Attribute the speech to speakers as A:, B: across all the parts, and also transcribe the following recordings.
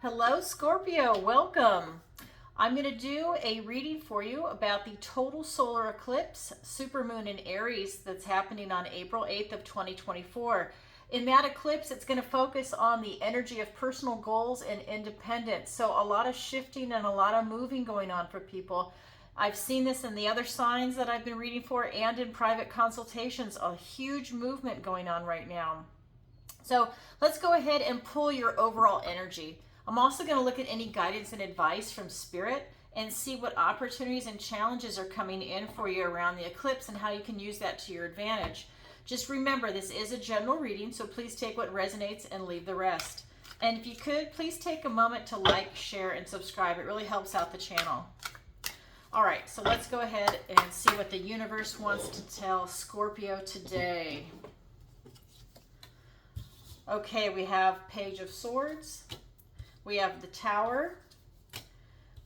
A: Hello, Scorpio. Welcome. I'm going to do a reading for you about the total solar eclipse, supermoon in Aries, that's happening on April 8th of 2024. In that eclipse, it's going to focus on the energy of personal goals and independence. So a lot of shifting and a lot of moving going on for people. I've seen this in the other signs that I've been reading for and in private consultations, a huge movement going on right now. So let's go ahead and pull your overall energy. I'm also going to look at any guidance and advice from Spirit and see what opportunities and challenges are coming in for you around the eclipse and how you can use that to your advantage. Just remember, this is a general reading, so please take what resonates and leave the rest. And if you could, please take a moment to like, share, and subscribe. It really helps out the channel. All right, so let's go ahead and see what the universe wants to tell Scorpio today. Okay, we have Page of Swords. We have the Tower.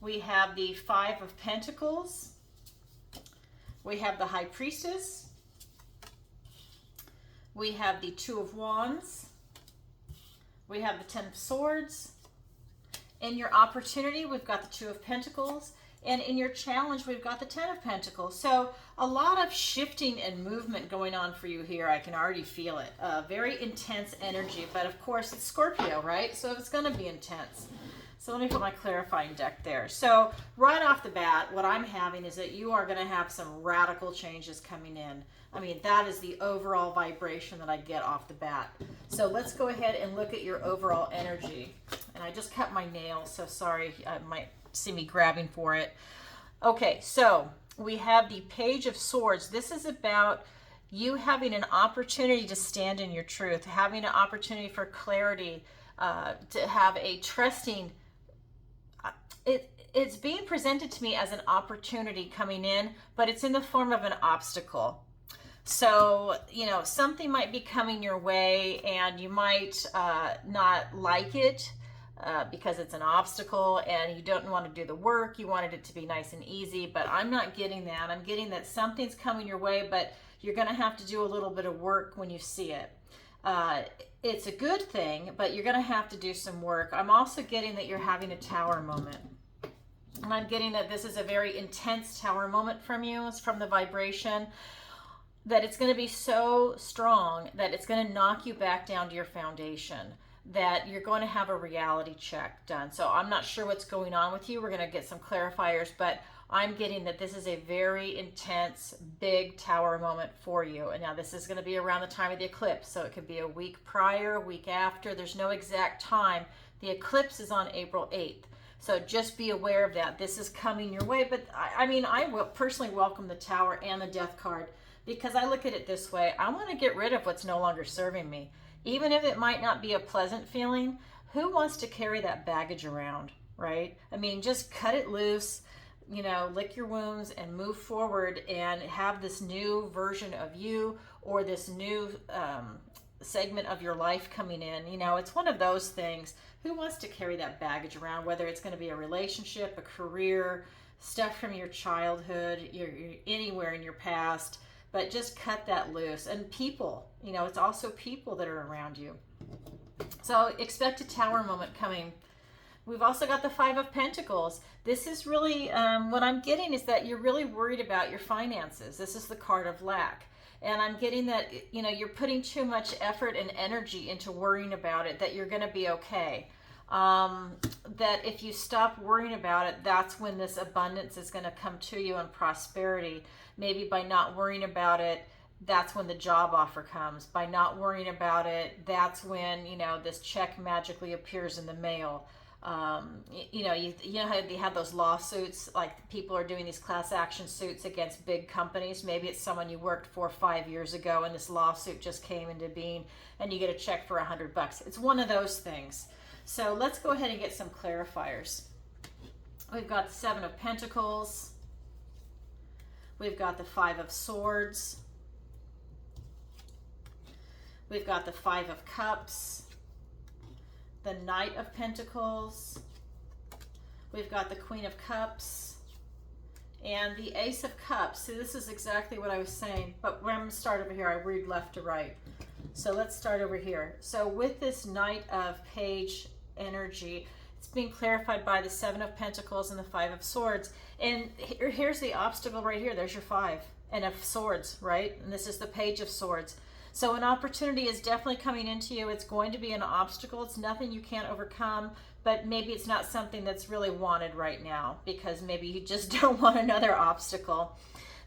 A: We have the Five of Pentacles. We have the High Priestess. We have the Two of Wands. We have the Ten of Swords. In your opportunity, we've got the Two of Pentacles. And in your challenge, we've got the Ten of Pentacles. So a lot of shifting and movement going on for you here. I can already feel it. Very intense energy. But of course, it's Scorpio, right? So it's going to be intense. So let me put my clarifying deck there. So right off the bat, what I'm having is that you are going to have some radical changes coming in. I mean, that is the overall vibration that I get off the bat. So let's go ahead and look at your overall energy. And I just cut my nails, so sorry, I might see me grabbing for it. Okay, so we have the Page of Swords. This is about you having an opportunity to stand in your truth, having an opportunity for clarity, to have a trusting. It's being presented to me as an opportunity coming in, but it's in the form of an obstacle. So, you know, something might be coming your way and you might not like it. Because it's an obstacle and you don't want to do the work. You wanted it to be nice and easy, but I'm not getting that. I'm getting that something's coming your way, but you're going to have to do a little bit of work when you see it. It's a good thing, but you're going to have to do some work. I'm also getting that you're having a tower moment. And I'm getting that this is a very intense tower moment from you. It's from the vibration that it's going to be so strong that it's going to knock you back down to your foundation, that you're going to have a reality check done. So I'm not sure what's going on with you. We're going to get some clarifiers, but I'm getting that this is a very intense, big tower moment for you. And now this is going to be around the time of the eclipse. So it could be a week prior, a week after. There's no exact time. The eclipse is on April 8th. So just be aware of that. This is coming your way. But I mean, I will personally welcome the Tower and the Death card because I look at it this way. I want to get rid of what's no longer serving me. Even if it might not be a pleasant feeling, who wants to carry that baggage around, right? I mean, just cut it loose, you know, lick your wounds and move forward and have this new version of you or this new segment of your life coming in. You know, it's one of those things. Who wants to carry that baggage around, whether it's going to be a relationship, a career, stuff from your childhood, you're anywhere in your past? But just cut that loose. And people, you know, it's also people that are around you. So expect a tower moment coming. We've also got the Five of Pentacles. This is really, what I'm getting is that you're really worried about your finances. This is the card of lack. And I'm getting that, you know, you're putting too much effort and energy into worrying about it, that you're going to be okay. That if you stop worrying about it, that's when this abundance is going to come to you and prosperity. Maybe by not worrying about it, that's when the job offer comes. By not worrying about it, that's when, you know, this check magically appears in the mail. You know how they have those lawsuits, like people are doing these class action suits against big companies. Maybe it's someone you worked for 5 years ago and this lawsuit just came into being and you get a check for $100. It's one of those things. So let's go ahead and get some clarifiers. We've got the Seven of Pentacles. We've got the Five of Swords. We've got the Five of Cups. The Knight of Pentacles. We've got the Queen of Cups. And the Ace of Cups. So this is exactly what I was saying. But when I'm going to start over here, I read left to right. So let's start over here. So with this Knight of Page energy, It's being clarified by the Seven of Pentacles and the Five of Swords. And here's the obstacle right here. There's your Five and of Swords, right? And this is the Page of Swords. So an opportunity is definitely coming into you. It's going to be an obstacle. It's nothing you can't overcome, but maybe it's not something that's really wanted right now because maybe you just don't want another obstacle.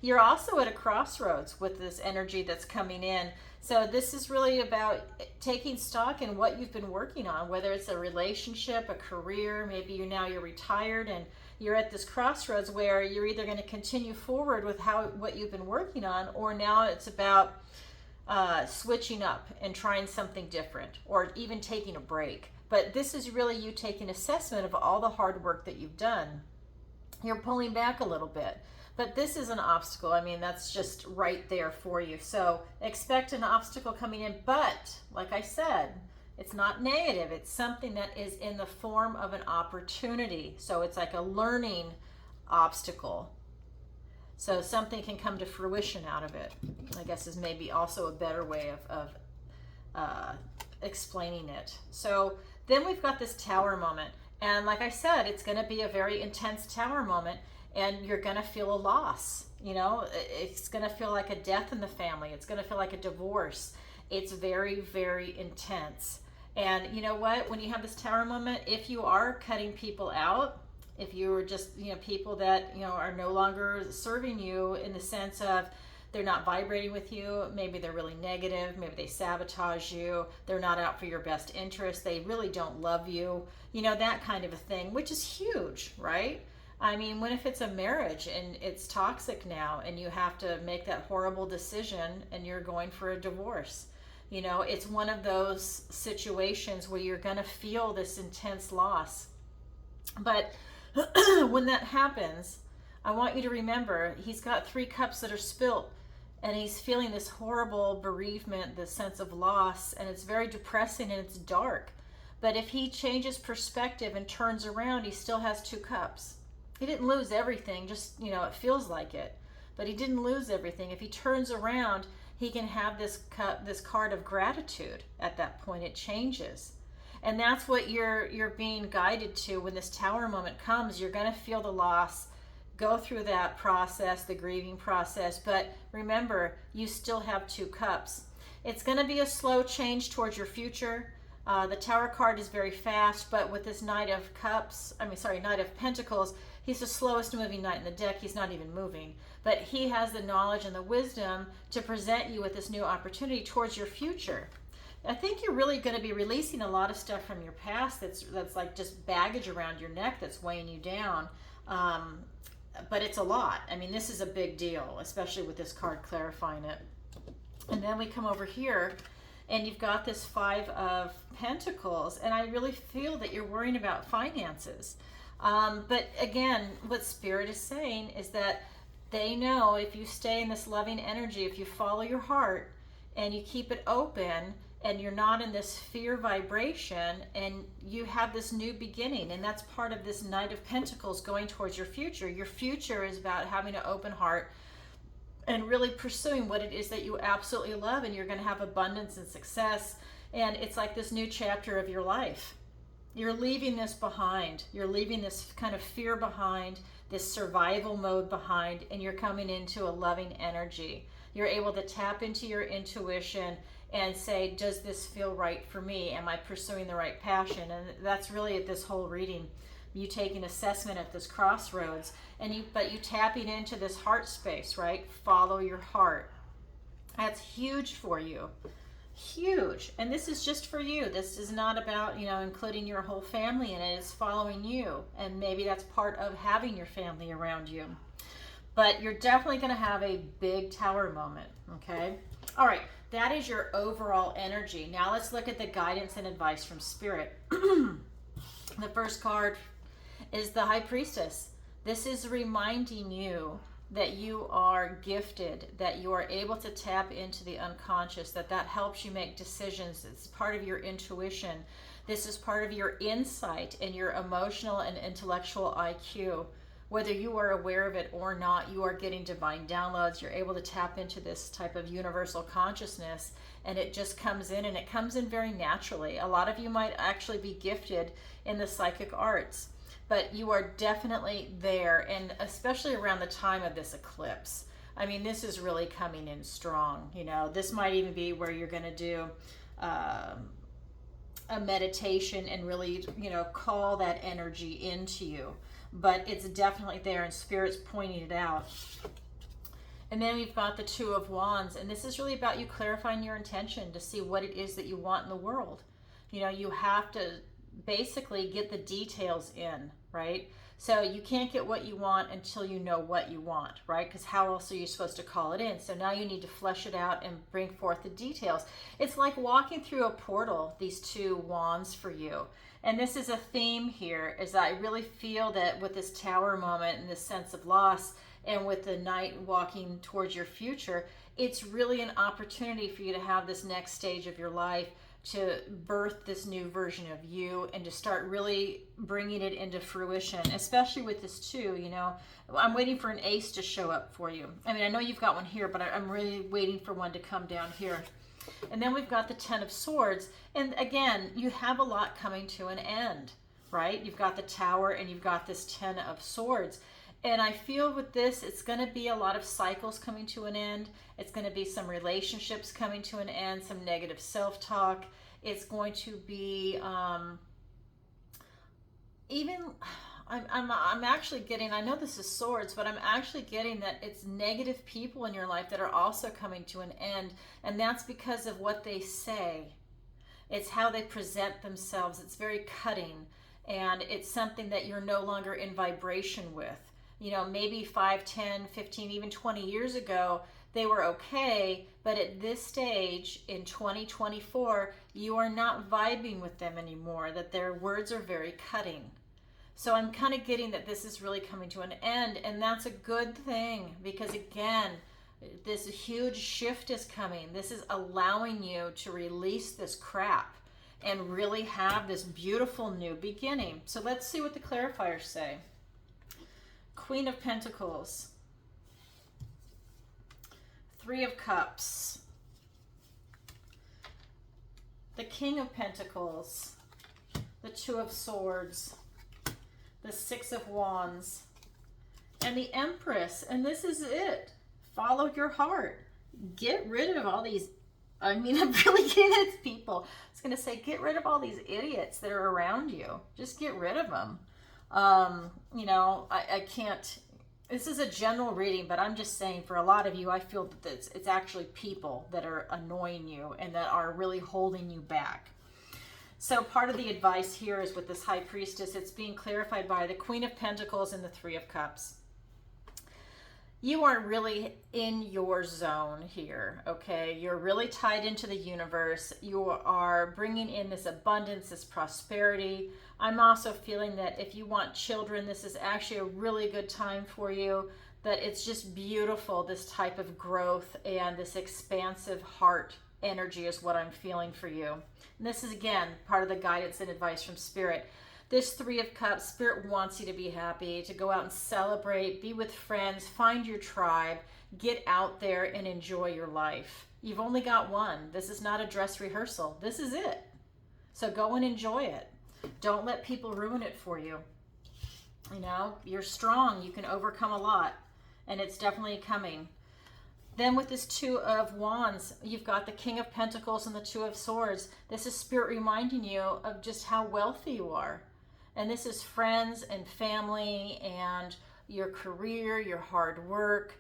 A: You're also at a crossroads with this energy that's coming in. So this is really about taking stock in what you've been working on, whether it's a relationship, a career, maybe you're retired and you're at this crossroads where you're either going to continue forward with what you've been working on, or now it's about switching up and trying something different, or even taking a break. But this is really you taking assessment of all the hard work that you've done. You're pulling back a little bit. But this is an obstacle. I mean, that's just right there for you. So expect an obstacle coming in. But like I said, it's not negative. It's something that is in the form of an opportunity. So it's like a learning obstacle. So something can come to fruition out of it, I guess, is maybe also a better way of explaining it. So then we've got this tower moment. And like I said, it's going to be a very intense tower moment, and you're going to feel a loss. You know, it's going to feel like a death in the family. It's going to feel like a divorce. It's very, very intense. And you know what? When you have this tower moment, if you are cutting people out, if you are just, people that, are no longer serving you in the sense of they're not vibrating with you, maybe they're really negative, maybe they sabotage you, they're not out for your best interest, they really don't love you, that kind of a thing, which is huge, right? I mean, what if it's a marriage and it's toxic now and you have to make that horrible decision and you're going for a divorce? It's one of those situations where you're going to feel this intense loss. But when that happens, I want you to remember he's got 3 cups that are spilt, and he's feeling this horrible bereavement, this sense of loss, and it's very depressing and it's dark. But if he changes perspective and turns around, he still has 2 cups. He didn't lose everything, just, it feels like it. But he didn't lose everything. If he turns around, he can have this card of gratitude. At that point, it changes. And that's what you're being guided to when this tower moment comes. You're going to feel the loss, go through that process, the grieving process. But remember, you still have 2 cups. It's going to be a slow change towards your future. The Tower card is very fast, but with this Knight of Pentacles, he's the slowest moving knight in the deck. He's not even moving. But he has the knowledge and the wisdom to present you with this new opportunity towards your future. I think you're really going to be releasing a lot of stuff from your past that's like just baggage around your neck that's weighing you down. But it's a lot. I mean, this is a big deal, especially with this card clarifying it. And then we come over here, and you've got this 5 of Pentacles, and I really feel that you're worrying about finances. But again, what Spirit is saying is that they know if you stay in this loving energy, if you follow your heart and you keep it open, and you're not in this fear vibration, and you have this new beginning, and that's part of this Knight of Pentacles going towards your future. Your future is about having an open heart and really pursuing what it is that you absolutely love, and you're going to have abundance and success, and it's like this new chapter of your life. You're leaving this behind. You're leaving this kind of fear behind, this survival mode behind, and you're coming into a loving energy. You're able to tap into your intuition and say, does this feel right for me? Am I pursuing the right passion? And that's really at this whole reading, you taking assessment at this crossroads, but you tapping into this heart space, right? Follow your heart. That's huge for you. Huge. And this is just for you. This is not about, including your whole family in it. It's following you. And maybe that's part of having your family around you. But you're definitely going to have a big tower moment, okay? All right. That is your overall energy. Now let's look at the guidance and advice from Spirit. The first card is the High Priestess. This is reminding you that you are gifted, that you are able to tap into the unconscious, that helps you make decisions. It's part of your intuition. This is part of your insight and your emotional and intellectual IQ. Whether you are aware of it or not, you are getting divine downloads. You're able to tap into this type of universal consciousness, and it just comes in, and it comes in very naturally. A lot of you might actually be gifted in the psychic arts, but you are definitely there, and especially around the time of this eclipse. I mean, this is really coming in strong. You know, this might even be where you're going to do a meditation and really, you know, call that energy into you. But it's definitely there, and Spirit's pointing it out. And then we've got the Two of Wands, and this is really about you clarifying your intention to see what it is that you want in the world. You know, you have to basically get the details in, right? So you can't get what you want until you know what you want, right? Because how else are you supposed to call it in? So now you need to flesh it out and bring forth the details. It's like walking through a portal, these two wands for you. And this is a theme here, is I really feel that with this Tower moment and this sense of loss, and with the Knight walking towards your future, it's really an opportunity for you to have this next stage of your life, to birth this new version of you, and to start really bringing it into fruition, especially with this too. You know, I'm waiting for an ace to show up for you. I mean, I know you've got one here, but I'm really waiting for one to come down here. And then we've got the Ten of Swords. And again, you have a lot coming to an end, right? You've got the Tower and you've got this Ten of Swords. And I feel with this, it's going to be a lot of cycles coming to an end. It's going to be some relationships coming to an end, some negative self-talk. It's going to be I'm actually getting, I know this is swords, but I'm actually getting that it's negative people in your life that are also coming to an end. And that's because of what they say. It's how they present themselves. It's very cutting. And it's something that you're no longer in vibration with. You know, maybe 5, 10, 15, even 20 years ago, they were okay, but at this stage in 2024, you are not vibing with them anymore, that their words are very cutting. So I'm kind of getting that this is really coming to an end, and that's a good thing, because again, this huge shift is coming. This is allowing you to release this crap and really have this beautiful new beginning. So let's see what the clarifiers say. Queen of Pentacles, Three of Cups, the King of Pentacles, the Two of Swords, the Six of Wands, and the Empress. And this is it. Follow your heart. Get rid of all these, I mean, I'm really getting at people. I was going to say, get rid of all these idiots that are around you. Just get rid of them. You know, I can't, this is a general reading, but I'm just saying for a lot of you, I feel that it's actually people that are annoying you and that are really holding you back. So part of the advice here is with this High Priestess, it's being clarified by the Queen of Pentacles and the Three of Cups. You are really in your zone here, okay? You're really tied into the universe. You are bringing in this abundance, this prosperity. I'm also feeling that if you want children, this is actually a really good time for you, that it's just beautiful, this type of growth and this expansive heart energy is what I'm feeling for you. And this is, again, part of the guidance and advice from Spirit. This Three of Cups, Spirit wants you to be happy, to go out and celebrate, be with friends, find your tribe, get out there and enjoy your life. You've only got one. This is not a dress rehearsal. This is it. So go and enjoy it. Don't let people ruin it for you. You know, you're strong. You can overcome a lot, and it's definitely coming. Then with this Two of Wands, you've got the King of Pentacles and the Two of Swords. This is Spirit reminding you of just how wealthy you are. And this is friends and family and your career, your hard work.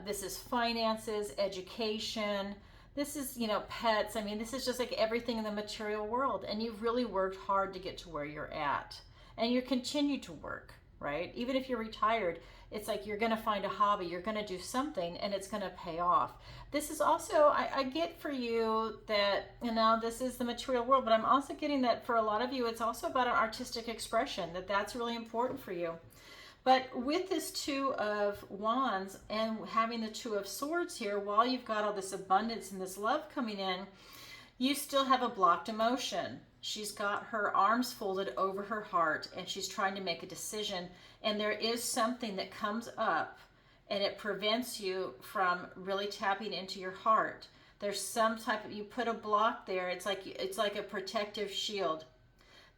A: This is finances, education. This is, you know, pets. I mean, this is just like everything in the material world. And you've really worked hard to get to where you're at. And you continue to work, right? Even if you're retired, it's like you're going to find a hobby. You're going to do something and it's going to pay off. This is also, I get for you that, you know, this is the material world, but I'm also getting that for a lot of you, it's also about an artistic expression, that's really important for you. But with this Two of Wands and having the Two of Swords here, while you've got all this abundance and this love coming in, you still have a blocked emotion. She's got her arms folded over her heart, and she's trying to make a decision. And there is something that comes up, and it prevents you from really tapping into your heart. There's some type of, you put a block there. It's like a protective shield.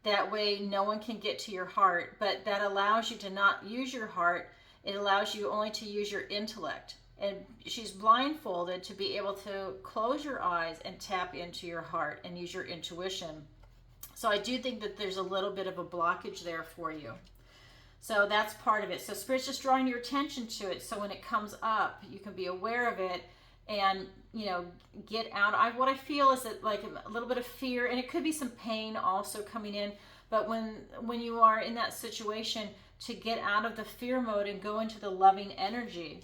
A: That way no one can get to your heart, but that allows you to not use your heart. It allows you only to use your intellect. And she's blindfolded to be able to close your eyes and tap into your heart and use your intuition. So I do think that there's a little bit of a blockage there for you. So that's part of it. So Spirit's just drawing your attention to it, so when it comes up, you can be aware of it and, you know, get out. What I feel is that like a little bit of fear, and it could be some pain also coming in, but when you are in that situation, to get out of the fear mode and go into the loving energy.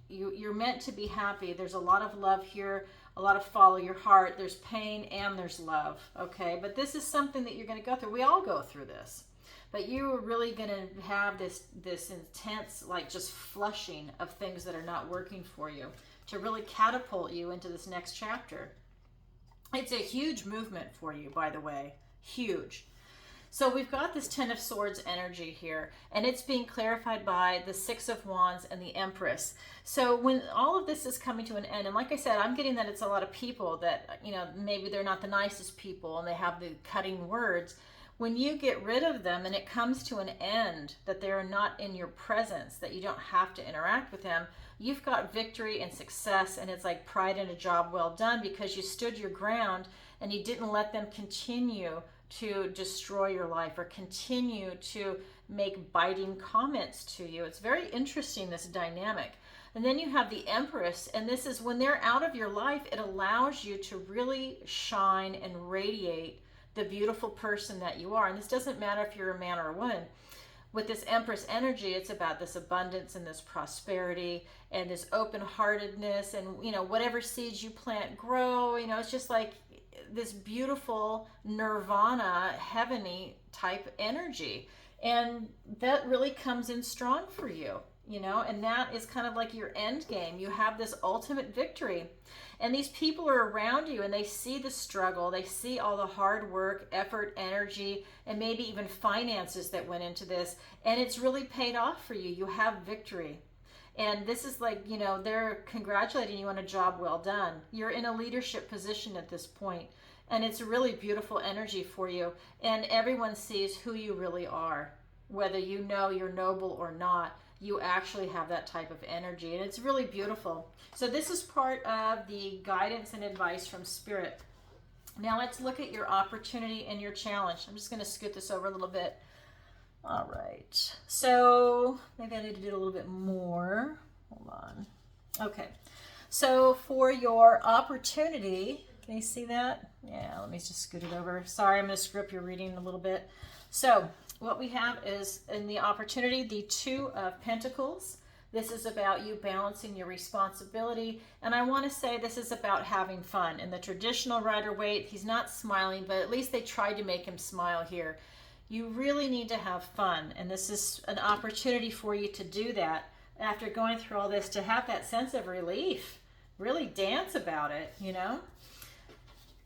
A: You're meant to be happy. There's a lot of love here, a lot of follow your heart. There's pain and there's love, okay? But this is something that you're going to go through. We all go through this. But you are really going to have this intense, like, just flushing of things that are not working for you to really catapult you into this next chapter. It's a huge movement for you, by the way. Huge. So we've got this Ten of Swords energy here, and it's being clarified by the Six of Wands and the Empress. So when all of this is coming to an end, and like I said, I'm getting that it's a lot of people that, you know, maybe they're not the nicest people and they have the cutting words. When you get rid of them and it comes to an end, that they're not in your presence, that you don't have to interact with them, you've got victory and success, and it's like pride in a job well done, because you stood your ground and you didn't let them continue to destroy your life or continue to make biting comments to you. It's very interesting, this dynamic. And then you have the Empress, and this is when they're out of your life, it allows you to really shine and radiate the beautiful person that you are. And this doesn't matter if you're a man or a woman. With this Empress energy, it's about this abundance and this prosperity and this open-heartedness, and, you know, whatever seeds you plant grow. You know, it's just like this beautiful nirvana, heavenly type energy. And that really comes in strong for you, you know, and that is kind of like your end game. You have this ultimate victory. And these people are around you and they see the struggle, they see all the hard work, effort, energy, and maybe even finances that went into this. And it's really paid off for you. You have victory. And this is like, you know, they're congratulating you on a job well done. You're in a leadership position at this point, and it's a really beautiful energy for you. And everyone sees who you really are, whether you know you're noble or not. You actually have that type of energy, and it's really beautiful. So this is part of the guidance and advice from Spirit. Now let's look at your opportunity and your challenge. I'm just going to scoot this over a little bit. All right, so maybe I need to do a little bit more. Hold on. Okay, so for your opportunity, can you see that? Yeah, let me just scoot it over. Sorry, I'm going to screw up your reading a little bit. So what we have is, in the opportunity, the Two of Pentacles. This is about you balancing your responsibility. And I want to say this is about having fun. In the traditional Rider-Waite, he's not smiling, but at least they tried to make him smile here. You really need to have fun, and this is an opportunity for you to do that after going through all this, to have that sense of relief. Really dance about it, you know?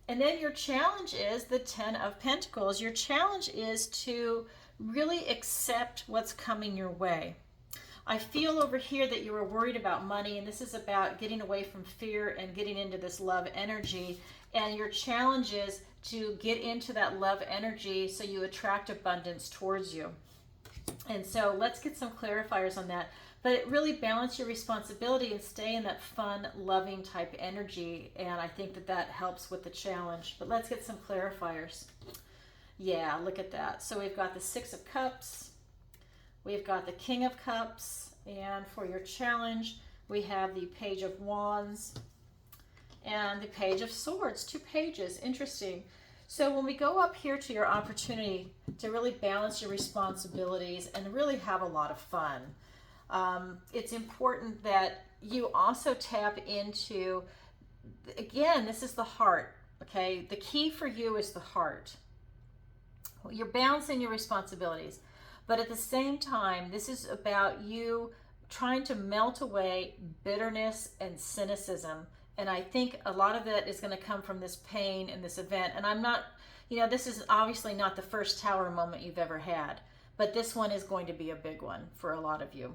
A: And then your challenge is the Ten of Pentacles. Your challenge is to really accept what's coming your way. I feel over here that you were worried about money, and this is about getting away from fear and getting into this love energy. And your challenge is to get into that love energy so you attract abundance towards you. And so let's get some clarifiers on that. But really balance your responsibility and stay in that fun, loving type energy. And I think that that helps with the challenge. But let's get some clarifiers. Yeah, look at that. So we've got the Six of Cups. We've got the King of Cups. And for your challenge, we have the Page of Wands and the Page of Swords. 2 pages. Interesting. So when we go up here to your opportunity to really balance your responsibilities and really have a lot of fun, it's important that you also tap into, again, this is the heart, okay? The key for you is the heart. You're balancing your responsibilities, but at the same time, this is about you trying to melt away bitterness and cynicism. And I think a lot of that is going to come from this pain and this event. And I'm not, You know, this is obviously not the first tower moment you've ever had, but this one is going to be a big one for a lot of you.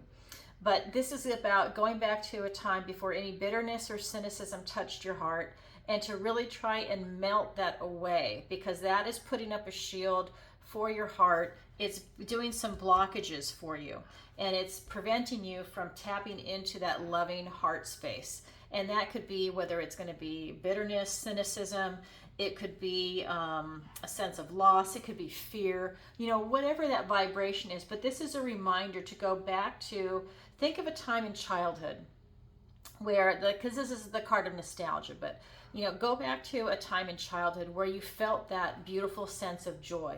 A: But this is about going back to a time before any bitterness or cynicism touched your heart, and to really try and melt that away, because that is putting up a shield for your heart. It's doing some blockages for you, and it's preventing you from tapping into that loving heart space. And that could be whether it's going to be bitterness, cynicism, it could be a sense of loss, it could be fear, you know, whatever that vibration is. But this is a reminder to go back to, think of a time in childhood where, because this is the card of nostalgia, but, you know, go back to a time in childhood where you felt that beautiful sense of joy.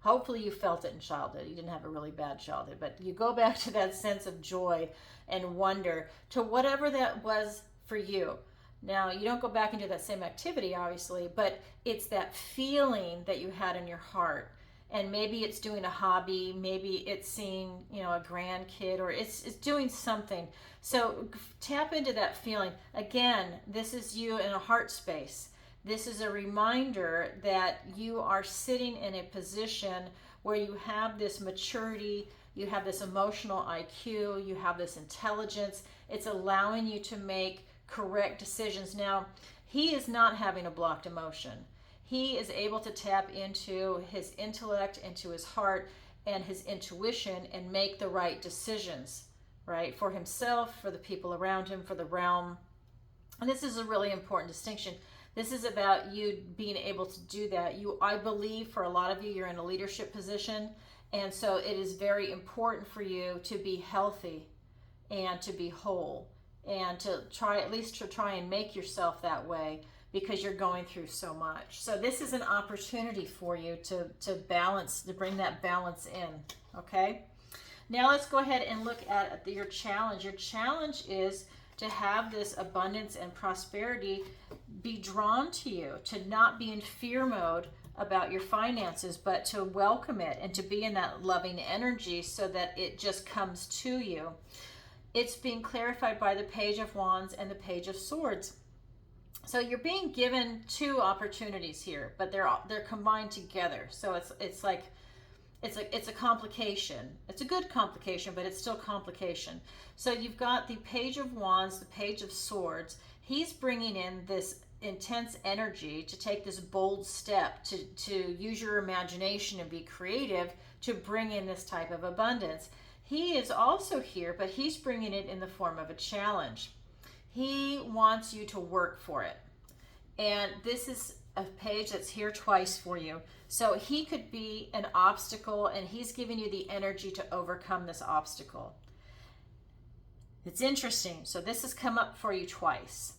A: Hopefully you felt it in childhood. You didn't have a really bad childhood, but you go back to that sense of joy and wonder, to whatever that was for you. Now, you don't go back into that same activity, obviously, but it's that feeling that you had in your heart. And maybe it's doing a hobby, maybe it's seeing, you know, a grandkid, or it's doing something. So tap into that feeling. Again, this is you in a heart space. This is a reminder that you are sitting in a position where you have this maturity, you have this emotional IQ, you have this intelligence. It's allowing you to make correct decisions. Now, he is not having a blocked emotion. He is able to tap into his intellect, into his heart, and his intuition, and make the right decisions, right? For himself, for the people around him, for the realm. And this is a really important distinction. This is about you being able to do that. I believe for a lot of you, you're in a leadership position. And so it is very important for you to be healthy and to be whole, and to try, at least to try and make yourself that way, because you're going through so much. So this is an opportunity for you to balance, to bring that balance in, okay? Now let's go ahead and look at your challenge. Your challenge is to have this abundance and prosperity be drawn to you, to not be in fear mode about your finances, but to welcome it and to be in that loving energy so that it just comes to you. It's being clarified by the Page of Wands and the Page of Swords. So you're being given two opportunities here, but they're combined together. So it's a complication. It's a good complication, but it's still complication. So you've got the Page of Wands, the Page of Swords. He's bringing in this intense energy to take this bold step, to use your imagination and be creative, to bring in this type of abundance. He is also here, but he's bringing it in the form of a challenge. He wants you to work for it. And this is a page that's here twice for you. So he could be an obstacle, and he's giving you the energy to overcome this obstacle. It's interesting. So this has come up for you twice.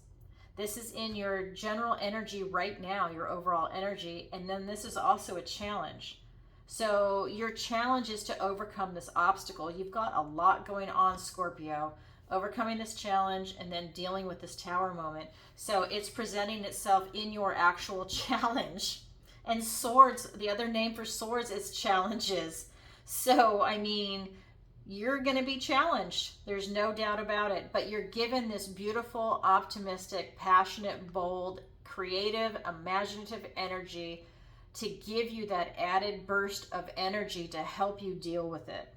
A: This is in your general energy right now, your overall energy. And then this is also a challenge. So your challenge is to overcome this obstacle. You've got a lot going on, Scorpio. Overcoming this challenge and then dealing with this tower moment. So it's presenting itself in your actual challenge. And swords, the other name for swords is challenges. So, I mean, you're going to be challenged. There's no doubt about it. But you're given this beautiful, optimistic, passionate, bold, creative, imaginative energy to give you that added burst of energy to help you deal with it.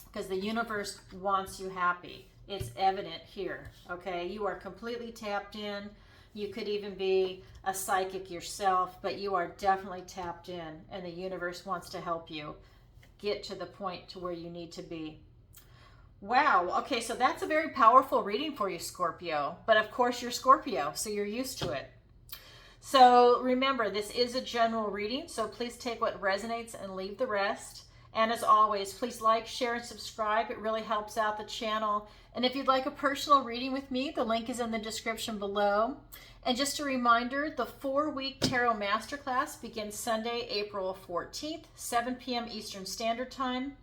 A: Because the universe wants you happy. It's evident here, okay? You are completely tapped in. You could even be a psychic yourself, but you are definitely tapped in, and the universe wants to help you get to the point to where you need to be. Wow, okay, so that's a very powerful reading for you, Scorpio. But of course, you're Scorpio, so you're used to it. So remember, this is a general reading, so please take what resonates and leave the rest. And as always, please like, share, and subscribe. It really helps out the channel. And if you'd like a personal reading with me, the link is in the description below. And just a reminder, the 4-week Tarot Masterclass begins Sunday, April 14th, 7 p.m. Eastern Standard Time.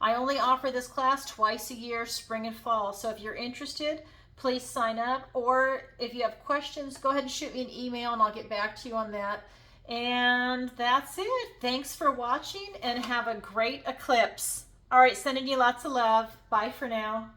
A: I only offer this class twice a year, spring and fall. So if you're interested, please sign up. Or if you have questions, go ahead and shoot me an email and I'll get back to you on that. And that's it. Thanks for watching and have a great eclipse. All right, sending you lots of love. Bye for now.